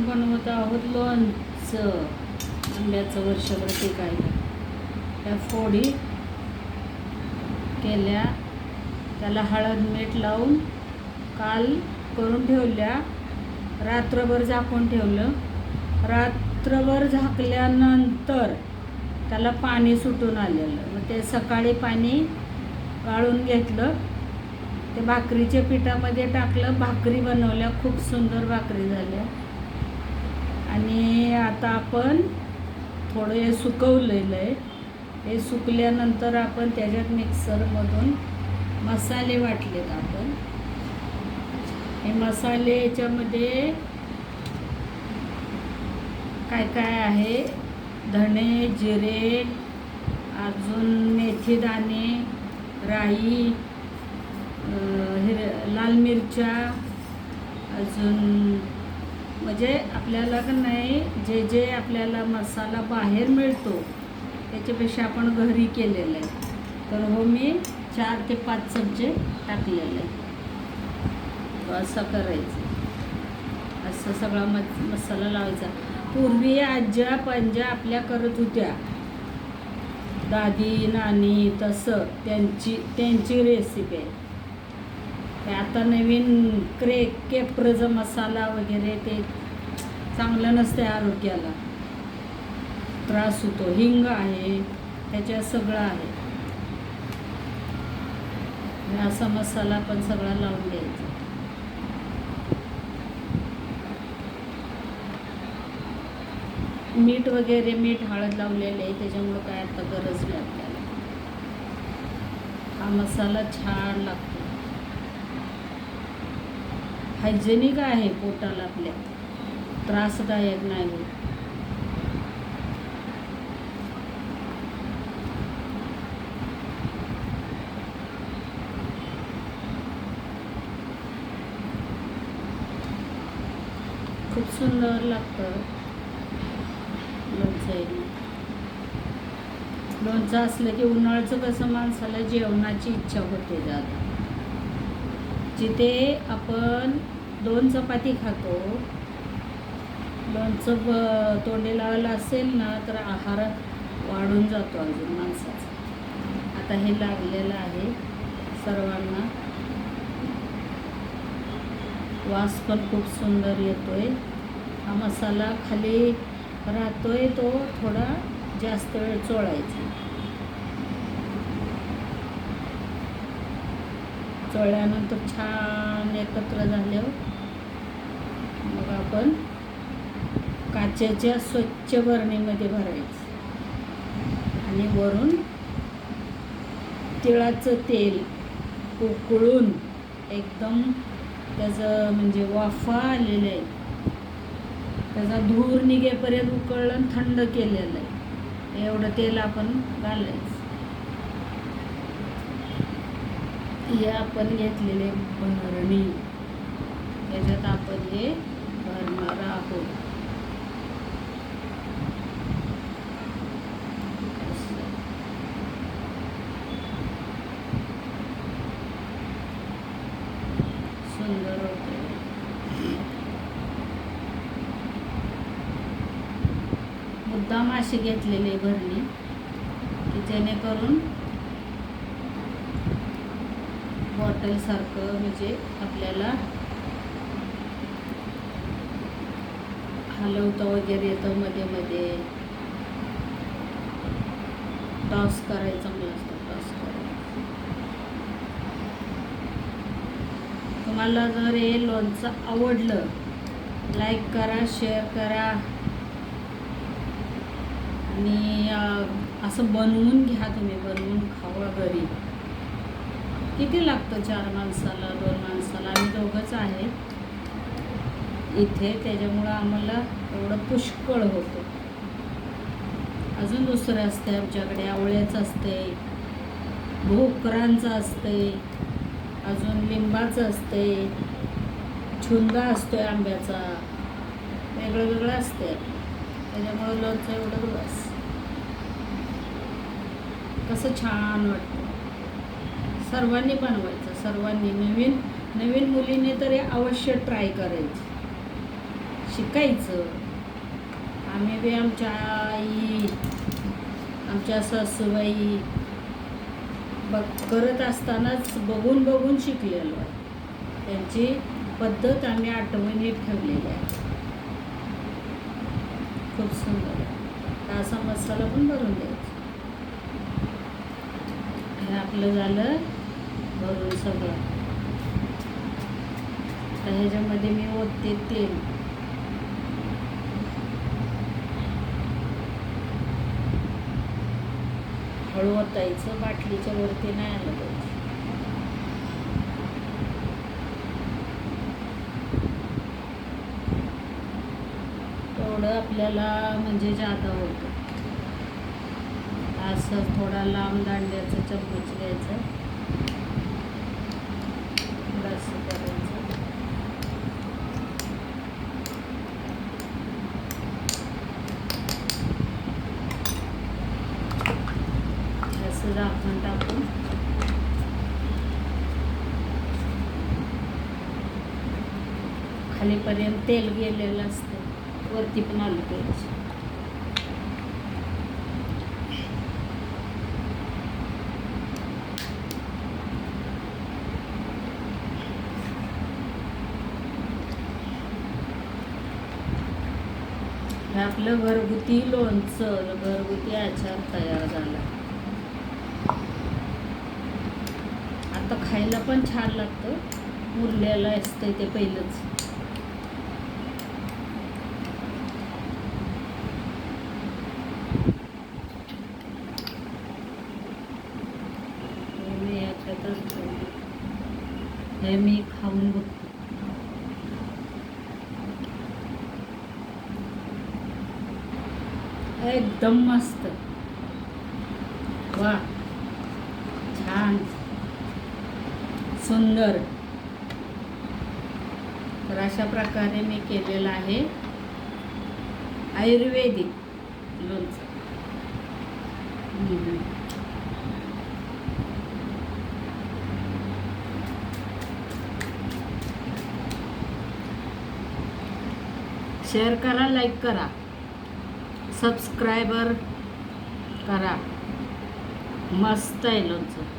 बनवत आहोत लोणचं आंब्याचं वर्षभर टिकायला. त्या फोडी केल्या, त्याला हळद मीठ लावून काल करून ठेवल्या, रात्रभर झाकून ठेवलं. रात्रभर झाकल्यानंतर त्याला पाणी सुटून आलेलं, मग ते सकाळी पाणी गाळून घेतलं, ते भाकरीच्या पिठामध्ये टाकलं, भाकरी बनवल्या, खूप सुंदर भाकरी झाल्या. आणि आता आपण थोडं हे सुकवलेलं आहे, हे सुकल्यानंतर आपण त्याच्यात मिक्सरमधून मसाले वाटलेत. आपण हे मसाले याच्यामध्ये काय काय आहे, धणे, जिरे, अजून मेथी दाणे, राई, लाल मिरच्या, अजून म्हणजे आपल्याला का नाही जे जे आपल्याला मसाला बाहेर मिळतो त्याच्यापेक्षा आपण घरी केलेलं आहे. तर हो मी 4 ते 5 चमचे टाकलेलं आहे. असं करायचं, असं सगळा मसाला लावायचा. पूर्वी आज्या पंजा आपल्या करत होत्या, दादी नानी, तसं त्यांची रेसिपी आहे. ते आता नवीन केप्रचा मसाला वगैरे ते चांगलं नसते, आरोग्याला त्रास होतो. हिंग आहे त्याच्यात, सगळं आहे. असा मसाला पण सगळा लावून द्यायचा. मीठ वगैरे, मीठ हळद लावलेले आहे, त्याच्यामुळं काय आता गरज नाही आपल्याला. हा मसाला छान लागतो, हायजेनिक आहे, पोटाला आपल्या त्रासदायक नाही. खूप सुंदर लागतं लोणचं. लोणचं असलं की उन्हाळ्याचं कसं माणसाला जेवणाची इच्छा होते जात. जिथे आपण 2 चपाती खातो, लोणचं तोंडी लावायला असेल ना तर आहार वाढून जातो अजून माणसाचा. आता हे लागलेलं आहे सर्वांना, वास पण खूप सुंदर येतोय. हा मसाला खाली राहतोय, तो थोडा जास्त वेळ चोळायचा. चोळल्यानंतर छान एकत्र झाल्यावर मग आपण काचेच्या स्वच्छ बरणीमध्ये भरायचं आणि वरून तिळाचं तेल उकळून एकदम त्याचं म्हणजे वाफा आलेलं आहे, त्याचा धूर निघेपर्यंत उकळलं आणि थंड केलेलं आहे, एवढं तेल आपण घालायचं. हे आपण घेतलेले भरणी, त्याच्यात आपण हे भरणार आहोत. सुंदर होते. मुद्दाम अशी घेतलेली भरणी की जेणेकरून बॉटलसारखं म्हणजे आपल्याला हलवता वगैरे येतं, मध्ये मध्ये टॉस करायचं, चांगलं असतं टॉस करायचं. तुम्हाला जर हे लोणचं आवडलं, लाईक करा, शेअर करा आणि असं बनवून घ्या, तुम्ही बनवून खावा घरी. किती लागतं 4 माणसाला, 2 माणसाला? आम्ही 2घंच आहे इथे, त्याच्यामुळं आम्हाला एवढं पुष्कळ होतं. अजून दुसरं असते आमच्याकडे, आवळ्याचं असते, भोकरांचं असते, अजून लिंबाचं असते, छुंदा असतोय आंब्याचा, वेगळं वेगळं असते. त्याच्यामुळं लोणचं एवढं बस कसं छान वाटतं. सर्वांनी बनवायचं, सर्वांनी. नवीन मुलीने तर हे अवश्य ट्राय करायचं. शिकायचं. आम्ही बी आमच्या आई, आमच्या सासूबाई करत असतानाच बघून बघून शिकलेलो आहे. त्यांची पद्धत आम्ही आठवणीत ठेवलेली आहे. खूप सुंदर आहे. असा मसाला पण भरून द्यायचा. हे आपलं झालं भरून सगळं. तर ह्याच्यामध्ये मी ओतते तेल. हळू ओतायचं, बाटलीच्या वरती नाही आलं पाहिजे. तेवढं आपल्याला म्हणजे जादा होतं. असं थोडा लांब दांड्याचा चम्मच घ्यायचा, असं करायचं. असं झाकण टाकून खालीपर्यंत तेल गेलेलं असतं, वरती पण आलं पाहिजे. हे आपलं घरगुती लोणचं, घरगुती आचार तयार झाला. आता खायला पण छान लागतं. उरलेलं असतं ते पहिलंच. मी याच्यातच हे मी खाऊन बघतो. एकदम मस्त. वा, छान, सुंदर. तर अशा प्रकारे मी केलेलं आहे आयुर्वेदिक लोणचं. शेअर करा, लाईक करा, सबस्क्रायबर करा. मस्त आहे लोणचं.